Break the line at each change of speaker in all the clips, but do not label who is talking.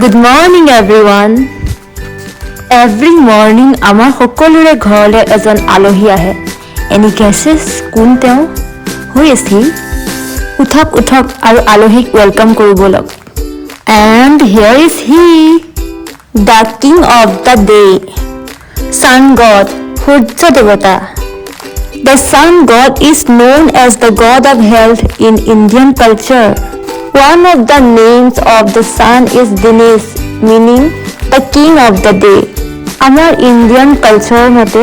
Good morning everyone. Every morning আমাৰ সকলোৰে ঘৰলৈ এজন আলহী আহে. Any guesses? কোন তেওঁ? Who is he? উঠক উঠক আৰু আলহীক ওয়েলকাম কৰো বলক. And here is he, the king of the day, sun god, সূৰ্য দেৱতা. The sun god is known as the god of health in Indian culture. One of the names of the sun is Dinesh, meaning the king of the day. আমাৰ Indian কালচাৰৰ মতে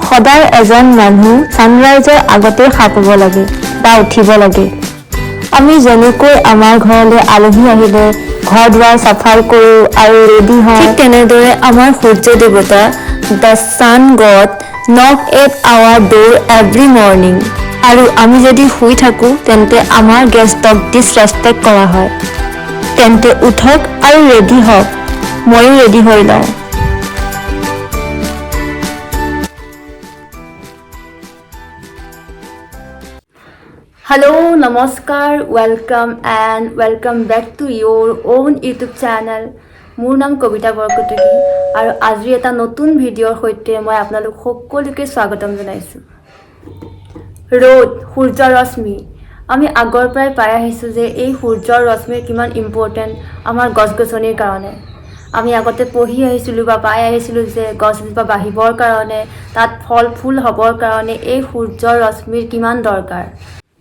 সদায় এজন মানুহ ছানৰাইজৰ আগতে সাৰ পাব লাগে বা উঠিব লাগে. আমি যেনেকৈ আমাৰ ঘৰলৈ আলহী আহিলে ঘৰ দুৱাৰ চাফাই কৰোঁ আৰু ৰেডি হওঁ, ঠিক তেনেদৰে আমাৰ সূৰ্য দেৱতা the sun god knock at our door every morning. আৰু আমি যদি শুই থাকোঁ তেন্তে আমাৰ গেষ্টক ডিছৰেচপেক্ট কৰা হয়. তেন্তে উঠক আৰু ৰেডি হওক. ময়ো ৰেডি হৈ লওঁ. Hello, namaskar, welcome back to your own YouTube channel. মোৰ নাম কবিতা বৰকটকী আৰু আজি এটা নতুন ভিডিঅ'ৰ সৈতে মই আপোনালোক সকলোকে স্বাগতম জনাইছোঁ. ৰ'দ, সূৰ্যৰ ৰশ্মি, আমি আগৰ পৰাই পাই আহিছোঁ যে এই সূৰ্যৰ ৰশ্মিৰ কিমান ইম্পৰ্টেণ্ট আমাৰ গছ গছনিৰ কাৰণে. আমি আগতে পঢ়ি আহিছিলোঁ বা পাই আহিছিলোঁ যে গছজোপা বাঢ়িবৰ কাৰণে, তাত ফল ফুল হ'বৰ কাৰণে এই সূৰ্যৰ ৰশ্মিৰ কিমান দৰকাৰ.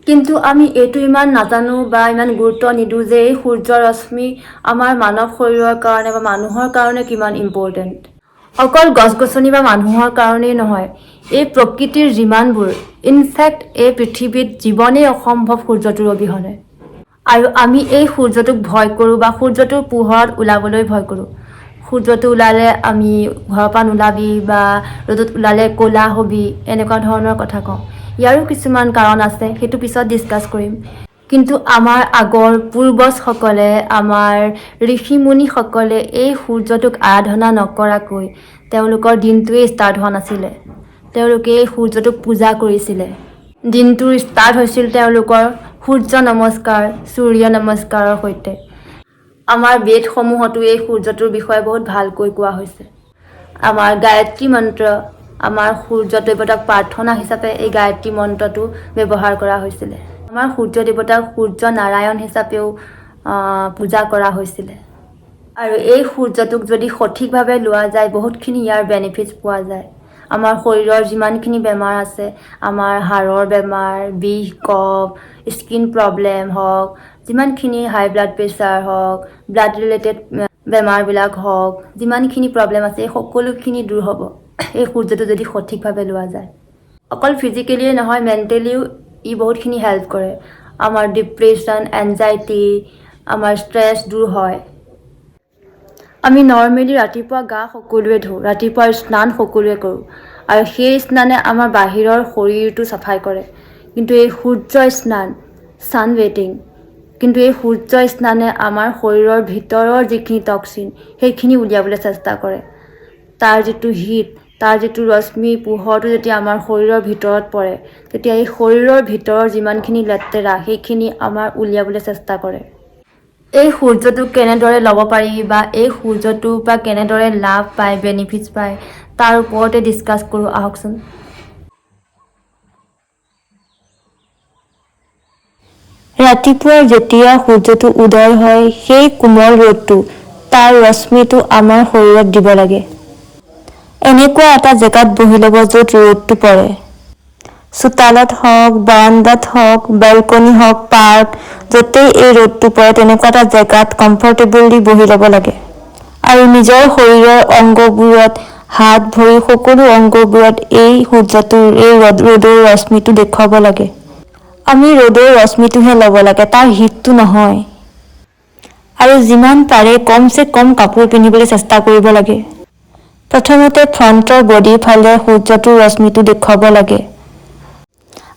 কিন্তু আমি এইটো ইমান নাজানো বা ইমান গুৰুত্ব নিদিওঁ যে এই সূৰ্যৰ ৰশ্মি আমাৰ মানৱ শৰীৰৰ কাৰণে বা মানুহৰ কাৰণে কিমান ইম্পৰ্টেণ্ট. অকল গছ গছনি বা মানুহৰ কাৰণেই নহয়, এই প্ৰকৃতিৰ যিমানবোৰ, ইনফেক্ট এই পৃথিৱীত জীৱনেই অসম্ভৱ সূৰ্যটোৰ অবিহনে. আৰু আমি এই সূৰ্যটোক ভয় কৰোঁ বা সূৰ্যটোৰ পোহৰত ওলাবলৈ ভয় কৰোঁ. সূৰ্যটো ওলালে আমি ঘৰৰ পৰা নোলাবি বা ৰ'দত ওলালে ক'লা হবি, এনেকুৱা ধৰণৰ কথা কওঁ. ইয়াৰো কিছুমান কাৰণ আছে, সেইটো পিছত ডিছকাছ কৰিম. কিন্তু আমাৰ আগৰ পূৰ্বজসকলে, আমাৰ ঋষি মুনিসকলে এই সূৰ্যটোক আৰাধনা নকৰাকৈ তেওঁলোকৰ দিনটোৱেই ষ্টাৰ্ট হোৱা নাছিলে. তেওঁলোকে এই সূৰ্যটোক পূজা কৰিছিলে. দিনটোৰ ষ্টাৰ্ট হৈছিল তেওঁলোকৰ সূৰ্য নমস্কাৰ, সূৰ্য নমস্কাৰৰ সৈতে. আমাৰ বেদসমূহতো এই সূৰ্যটোৰ বিষয়ে বহুত ভালকৈ কোৱা হৈছে. আমাৰ গায়ত্ৰী মন্ত্ৰ, আমাৰ সূৰ্য দেৱতাক প্ৰাৰ্থনা হিচাপে এই গায়ত্ৰী মন্ত্ৰটো ব্যৱহাৰ কৰা হৈছিলে. আমাৰ সূৰ্য দেৱতাক সূৰ্য নাৰায়ণ হিচাপেও পূজা কৰা হৈছিলে. আৰু এই সূৰ্যটোক যদি সঠিকভাৱে লোৱা যায় বহুতখিনি ইয়াৰ বেনিফিটছ পোৱা যায়. আমাৰ শৰীৰৰ যিমানখিনি বেমাৰ আছে, আমাৰ হাড়ৰ বেমাৰ, বিষ কফ, স্কিন প্ৰব্লেম হওক, যিমানখিনি হাই ব্লাড প্ৰেছাৰ হওক, ব্লাড ৰিলেটেড বেমাৰবিলাক হওক, যিমানখিনি প্ৰব্লেম আছে এই সকলোখিনি দূৰ হ'ব এই সূৰ্যটো যদি সঠিকভাৱে লোৱা যায়. অকল ফিজিকেলিয়ে নহয়, মেণ্টেলিও ই বহুতখিনি হেল্প কৰে. আমাৰ ডিপ্ৰেশ্যন, এনজাইটি, আমাৰ ষ্ট্ৰেছ দূৰ হয়. আমি নৰ্মেলি ৰাতিপুৱা গা সকলোৱে ধোওঁ, ৰাতিপুৱাৰ স্নান সকলোৱে কৰোঁ আৰু সেই স্নানে আমাৰ বাহিৰৰ শৰীৰটো চাফাই কৰে. কিন্তু এই সূৰ্য স্নান, ছান বেটিং, কিন্তু এই সূৰ্য স্নানে আমাৰ শৰীৰৰ ভিতৰৰ যিখিনি টক্সিন সেইখিনি উলিয়াবলৈ চেষ্টা কৰে. তাৰ যিটো হিট, তাৰ যিটো ৰশ্মি পোহৰটো যেতিয়া আমাৰ শৰীৰৰ ভিতৰত পৰে, তেতিয়া এই শৰীৰৰ ভিতৰৰ যিমানখিনি লেতেৰা সেইখিনি আমাৰ উলিয়াবলৈ চেষ্টা কৰে. এই সূৰ্যটোক কেনেদৰে ল'ব পাৰি বা এই সূৰ্যটোৰ পৰা কেনেদৰে লাভ পায়, বেনিফিটছ পায়, তাৰ ওপৰতে ডিছকাছ কৰোঁ আহকচোন. ৰাতিপুৱা যেতিয়া সূৰ্যটো উদয় হয়, সেই কোমল ৰ'দটো, তাৰ ৰশ্মিটো আমাৰ শৰীৰত দিব লাগে. এনেকুৱা এটা জেগাত বহি ল'ব য'ত ৰ'দটো পৰে. চোতালত হওক, বাৰাণ্ডাত হওক, বেলকনি হওক, পাৰ্ক, য'তেই এই ৰ'দটো পৰে তেনেকুৱা এটা জেগাত কমফৰ্টেবলি বহি ল'ব লাগে. আৰু নিজৰ শৰীৰৰ অংগবোৰত, হাত ভৰি সকলো অংগবোৰত এই সূৰ্যটোৰ, এই ৰ'দৰ ৰশ্মিটো দেখুৱাব লাগে. আমি ৰ'দৰ ৰশ্মিটোহে ল'ব লাগে, তাৰ হিটটো নহয়. আৰু যিমান পাৰে কমচে কম কাপোৰ পিন্ধিবলৈ চেষ্টা কৰিব লাগে. প্ৰথমতে ফ্ৰণ্টৰ বডিৰ ফালে সূৰ্যটোৰ ৰশ্মিটো দেখুৱাব লাগে.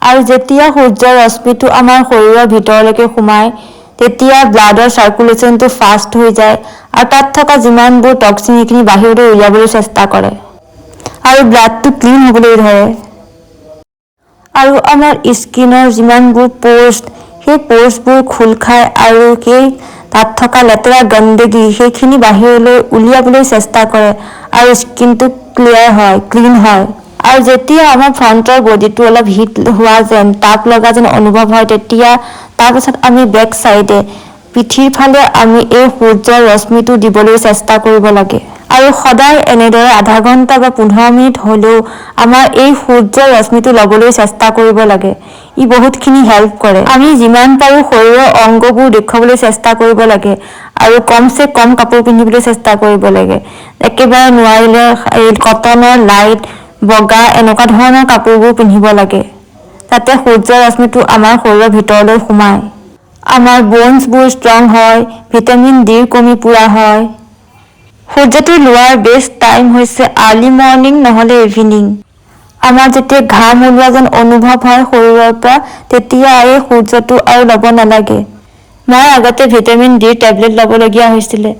আৰু যেতিয়া সূৰ্যৰ ৰশ্মিটো আমাৰ শৰীৰৰ ভিতৰলৈকে সোমায়, তেতিয়া ব্লাডৰ চাৰ্কুলেশ্যনটো ফাষ্ট হৈ যায় আৰু তাত থকা যিমানবোৰ টক্সিন সেইখিনি বাহিৰলৈ উলিয়াবলৈ চেষ্টা কৰে আৰু ব্লাডটো ক্লিন হ'বলৈ ধৰে. আৰু আমাৰ স্কিনৰ যিমানবোৰ প'ৰ্ছ
সেই প'ৰ্ছবোৰ খোল খায় আৰু সেই তাত থকা লেতেৰা গন্দগী সেইখিনি বাহিৰলৈ উলিয়াবলৈ চেষ্টা কৰে আৰু স্কিনটো ক্লিন হয়। আৰু যেতিয়া আমাৰ ফ্ৰণ্টৰ বডিটো অলপ হিট হোৱা যেন তাপ লগা যেন অনুভৱ হয় তেতিয়া তাৰপাছত আমি বেক চাইডে পিঠিৰ ফালে আমি এই সূৰ্যৰ ৰশ্মিটো দিবলৈ চেষ্টা কৰিব লাগে। আৰু সদায় এনেদৰে আধা ঘণ্টা বা 15 মিনিট হ'লেও আমাৰ এই সূৰ্যৰ ৰশ্মিটো ল'বলৈ চেষ্টা কৰিব লাগে। ই বহুতখিনি হেল্প কৰে। আমি যিমান পাৰোঁ শৰীৰৰ অংগবোৰ দেখুৱাবলৈ চেষ্টা কৰিব লাগে আৰু কমচে কম কাপোৰ পিন্ধিবলৈ চেষ্টা কৰিব লাগে। একেবাৰে নোৱাৰিলে এই কটনৰ লাইট বগা এনেকুৱা ধৰণৰ কাপোৰবোৰ পিন্ধিব লাগে যাতে সূৰ্যৰ ৰশ্মিটো আমাৰ শৰীৰৰ ভিতৰলৈ সোমায়। আমাৰ ব'নছবোৰ ষ্ট্ৰং হয়, ভিটামিন ডিৰ কমি পূৰা হয়। সূৰ্যটো লোৱাৰ বেষ্ট টাইম হৈছে আৰ্লি মৰ্ণিং নহ'লে ইভিনিং। আমাৰ যেতিয়া ঘাম ওলোৱা যেন অনুভৱ হয় শৰীৰৰ পৰা তেতিয়া এই সূৰ্যটো আৰু ল'ব নালাগে। মই আগতে ভিটামিন ডিৰ টেবলেট ল'বলগীয়া হৈছিলে,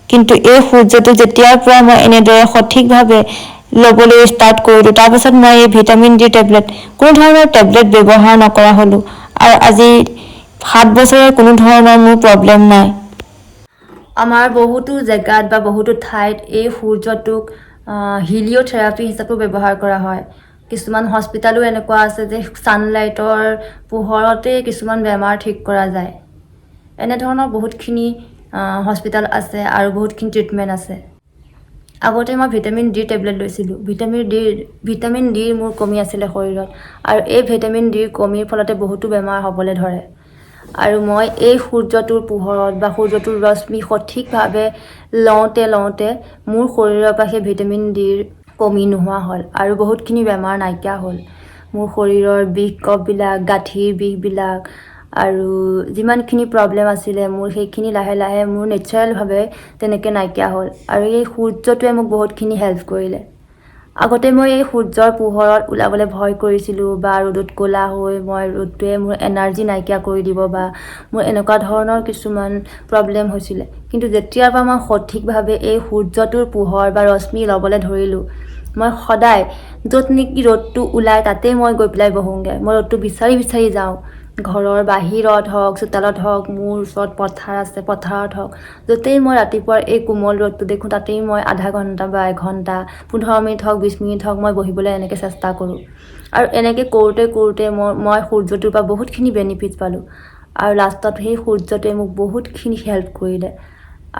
কিন্তু এই সূৰ্যটো যেতিয়াৰ পৰা মই এনেদৰে সঠিকভাৱে ল'বলৈ ষ্টাৰ্ট কৰিলোঁ তাৰপাছত মই এই ভিটামিন ডিৰ টেবলেট কোনো ধৰণৰ টেবলেট ব্যৱহাৰ নকৰা হ'লোঁ আৰু আজি 7 বছৰে কোনো ধৰণৰ মোৰ প্ৰব্লেম নাই।
আমাৰ বহুতো জেগাত বা বহুতো ঠাইত এই সূৰ্যটোক হিলিঅ'থেৰাপি হিচাপেও ব্যৱহাৰ কৰা হয়। কিছুমান হস্পিটালো এনেকুৱা আছে যে ছানলাইটৰ পোহৰতে কিছুমান বেমাৰ ঠিক কৰা যায়। এনেধৰণৰ বহুতখিনি হস্পিটাল আছে আৰু বহুতখিনি ট্ৰিটমেণ্ট আছে। আগতে মই ভিটামিন ডিৰ টেবলেট লৈছিলোঁ। ভিটামিন ডিৰ মোৰ কমি আছিলে শৰীৰত আৰু এই ভিটামিন ডিৰ কমিৰ ফলতে বহুতো বেমাৰ হ'বলৈ ধৰে। আৰু মই এই সূৰ্যটোৰ পোহৰত বা সূৰ্যটোৰ ৰশ্মি সঠিকভাৱে লওঁতে মোৰ শৰীৰৰ পৰা সেই ভিটামিন ডিৰ কমি নোহোৱা হ'ল আৰু বহুতখিনি বেমাৰ নাইকিয়া হ'ল। মোৰ শৰীৰৰ বিষ কফবিলাক, গাঁঠিৰ বিষবিলাক আৰু যিমানখিনি প্ৰব্লেম আছিলে মোৰ সেইখিনি লাহে লাহে মোৰ নেচাৰেলভাৱে তেনেকৈ নাইকিয়া হ'ল আৰু এই সূৰ্যটোৱে মোক বহুতখিনি হেল্প কৰিলে। আগতে মই এই সূৰ্যৰ পোহৰত ওলাবলৈ ভয় কৰিছিলোঁ বা ৰ'দত ক'লা হৈ ৰ'দটোৱে মোৰ এনাৰ্জি নাইকিয়া কৰি দিব বা মোৰ এনেকুৱা ধৰণৰ কিছুমান প্ৰব্লেম হৈছিলে। কিন্তু যেতিয়াৰ পৰা মই সঠিকভাৱে এই সূৰ্যটোৰ পোহৰ বা ৰশ্মি ল'বলৈ ধৰিলোঁ মই সদায় য'ত নেকি ৰ'দটো ওলায় তাতেই মই গৈ পেলাই বহোঁগৈ। মই ৰ'দটো বিচাৰি যাওঁ। ঘৰৰ বাহিৰত হওক, চোতালত হওক, মোৰ ওচৰত পথাৰ আছে পথাৰত হওক, য'তেই মই ৰাতিপুৱাৰ এই কোমল ৰ'দটো দেখোঁ তাতেই মই আধা ঘণ্টা বা এঘণ্টা 15 মিনিট হওক 20 মিনিট হওক মই বহিবলৈ এনেকৈ চেষ্টা কৰোঁ। আৰু এনেকৈ কৰোঁতে মই সূৰ্যটোৰ পৰা বহুতখিনি বেনিফিটছ পালোঁ আৰু লাষ্টত সেই সূৰ্যটোৱে মোক বহুতখিনি হেল্প কৰিলে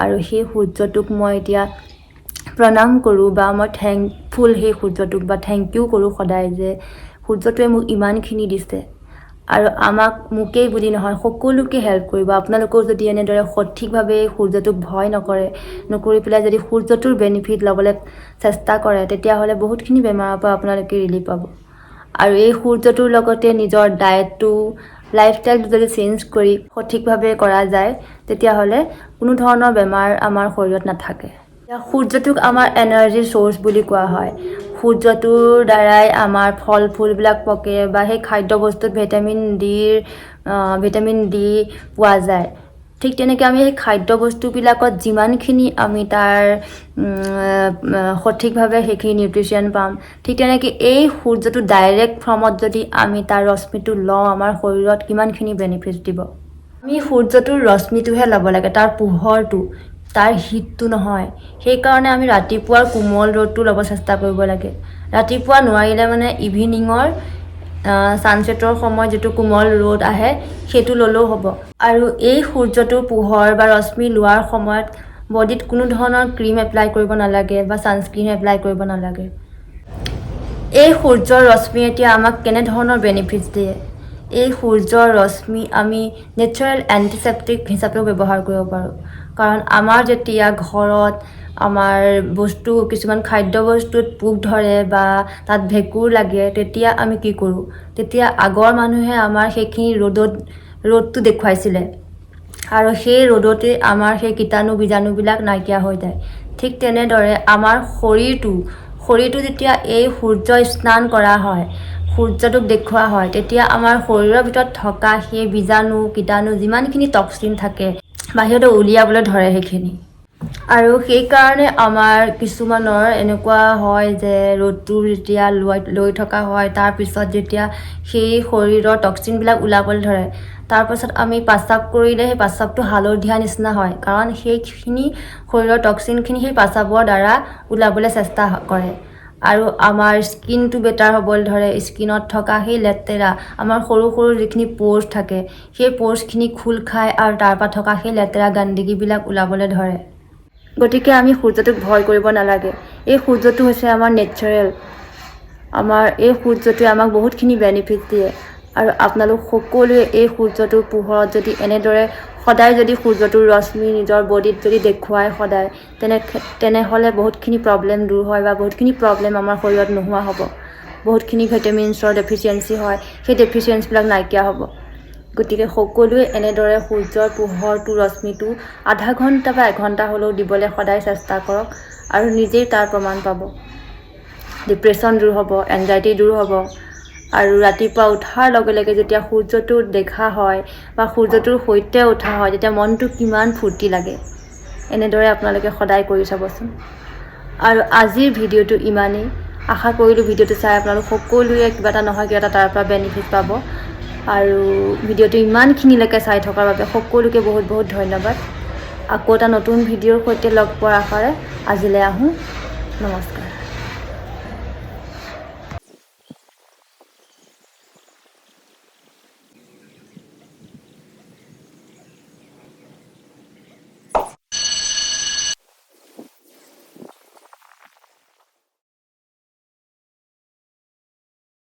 আৰু সেই সূৰ্যটোক মই এতিয়া প্ৰণাম কৰোঁ বা মই থেংকফুল সেই সূৰ্যটোক বা থেংক ইউ কৰোঁ সদায় যে সূৰ্যটোৱে মোক ইমানখিনি দিছে আৰু মোকেই বুলি নহয় সকলোকে হেল্প কৰিব। আপোনালোকেও যদি এনেদৰে সঠিকভাৱে সূৰ্যটোক ভয় নকৰি পেলাই যদি সূৰ্যটোৰ বেনিফিট ল'বলৈ চেষ্টা কৰে তেতিয়াহ'লে বহুতখিনি বেমাৰৰ পৰা আপোনালোকে ৰিলিফ পাব। আৰু এই সূৰ্যটোৰ লগতে নিজৰ ডায়েটটো লাইফষ্টাইলটো যদি চেঞ্জ কৰি সঠিকভাৱে কৰা যায় তেতিয়াহ'লে কোনো ধৰণৰ বেমাৰ আমাৰ শৰীৰত নাথাকে। সূৰ্যটোক আমাৰ এনাৰ্জিৰ চ'ৰ্চ বুলি কোৱা হয়। সূৰ্যটোৰ দ্বাৰাই আমাৰ ফল ফুলবিলাক পকে বা সেই খাদ্যবস্তুত ভিটামিন ডি পোৱা যায়। ঠিক তেনেকৈ আমি সেই খাদ্যবস্তুবিলাকত যিমানখিনি আমি তাৰ সঠিকভাৱে সেইখিনি নিউট্ৰিশ্যন পাম, ঠিক তেনেকৈ এই সূৰ্যটো ডাইৰেক্ট ফৰ্মত যদি আমি তাৰ ৰশ্মিটো লওঁ আমাৰ শৰীৰত কিমানখিনি বেনিফিটছ দিব। আমি সূৰ্যটোৰ ৰশ্মিটোহে ল'ব লাগে, তাৰ পোহৰটো, তাৰ হিটটো নহয়। সেইকাৰণে আমি ৰাতিপুৱাৰ কোমল ৰ'দটো ল'ব চেষ্টা কৰিব লাগে। ৰাতিপুৱা নোৱাৰিলে মানে ইভিনিঙৰ ছানছেটৰ সময়ত যিটো কোমল ৰ'দ আহে সেইটো ল'লেও হ'ব। আৰু এই সূৰ্যটোৰ পোহৰ বা ৰশ্মি লোৱাৰ সময়ত বডিত কোনো ধৰণৰ ক্ৰীম এপ্লাই কৰিব নালাগে বা ছানস্ক্ৰীন এপ্লাই কৰিব নালাগে। এই সূৰ্যৰ ৰশ্মি এতিয়া আমাক কেনেধৰণৰ বেনিফিটছ দিয়ে? এই সূৰ্যৰ ৰশ্মি আমি নেচাৰেল এণ্টিছেপ্টিক হিচাপেও ব্যৱহাৰ কৰিব পাৰোঁ। কাৰণ আমাৰ যেতিয়া ঘৰত আমাৰ কিছুমান খাদ্যবস্তুত পোক ধৰে বা তাত ভেঁকুৰ লাগে তেতিয়া আমি কি কৰোঁ? তেতিয়া আগৰ মানুহে আমাৰ সেইখিনি ৰ'দটো দেখুৱাইছিলে আৰু সেই ৰ'দতে আমাৰ সেই কীটাণু বীজাণুবিলাক নাইকিয়া হৈ যায়। ঠিক তেনেদৰে আমাৰ শৰীৰটো যেতিয়া এই সূৰ্য স্নান কৰা হয়, সূৰ্যটোক দেখুওৱা হয় তেতিয়া আমাৰ শৰীৰৰ ভিতৰত থকা সেই বীজাণু কীটাণু যিমানখিনি টক্সিন থাকে বাহিৰলৈ উলিয়াবলৈ ধৰে সেইখিনি। আৰু সেইকাৰণে আমাৰ কিছুমানৰ এনেকুৱা হয় যে ৰ'দটো যেতিয়া লৈ থকা হয়, তাৰপিছত যেতিয়া সেই শৰীৰৰ টক্সিনবিলাক ওলাবলৈ ধৰে, তাৰপাছত আমি প্ৰস্ৰাৱ কৰিলে সেই প্ৰস্ৰাৱটো হালধীয়া নিচিনা হয়, কাৰণ সেইখিনি শৰীৰৰ টক্সিনখিনি সেই প্ৰস্ৰাৱৰ দ্বাৰা ওলাবলৈ চেষ্টা কৰে। আৰু আমাৰ স্কিনটো বেটাৰ হ'বলৈ ধৰে, স্কিনত থকা সেই লেতেৰা, আমাৰ সৰু সৰু যিখিনি প'ৰ্ছ থাকে, সেই প'ৰ্ছখিনি খোল খায় আৰু তাৰপৰা থকা সেই লেতেৰা গন্দগীবিলাক ওলাবলৈ ধৰে। গতিকে আমি সূৰ্যটোক ভয় কৰিব নালাগে। এই সূৰ্যটো হৈছে আমাৰ নেচাৰেল। আমাৰ এই সূৰ্যটোৱে আমাক বহুতখিনি বেনিফিট দিয়ে। আৰু আপোনালোক সকলোৱে এই সূৰ্যটোৰ পোহৰত যদি এনেদৰে সদায় যদি সূৰ্যটোৰ ৰশ্মি নিজৰ বডিত যদি দেখুৱায় সদায়, তেনেহ'লে বহুতখিনি প্ৰব্লেম দূৰ হয় বা বহুতখিনি প্ৰব্লেম আমাৰ শৰীৰত নোহোৱা হ'ব। বহুতখিনি ভিটামিনছৰ ডেফিচিয়েঞ্চি হয়, সেই ডেফিচিয়েঞ্চিবিলাক নাইকিয়া হ'ব। গতিকে সকলোৱে এনেদৰে সূৰ্যৰ পোহৰটো ৰশ্মিটো আধা ঘণ্টা বা এঘণ্টা হ'লেও দিবলৈ সদায় চেষ্টা কৰক আৰু নিজেই তাৰ প্ৰমাণ পাব। ডিপ্ৰেশ্যন দূৰ হ'ব, এনজাইটি দূৰ হ'ব। আৰু ৰাতিপুৱা উঠাৰ লগে লগে যেতিয়া সূৰ্যটো দেখা হয় বা সূৰ্যটোৰ সৈতে উঠা হয়, তেতিয়া মনটো কিমান ফূৰ্তি লাগে। এনেদৰে আপোনালোকে সদায় কৰি চাবচোন। আৰু আজিৰ ভিডিঅ'টো ইমানেই। আশা কৰিলোঁ ভিডিঅ'টো চাই আপোনালোক সকলোৱে কিবা এটা নহয় কিবা এটা তাৰ পৰা বেনিফিট পাব। আৰু ভিডিঅ'টো ইমানখিনিলৈকে চাই থকাৰ বাবে সকলোকে বহুত বহুত ধন্যবাদ। আকৌ এটা নতুন ভিডিঅ'ৰ সৈতে লগ পোৱাৰ আশাৰে আজিলৈ আহোঁ। নমস্কাৰ।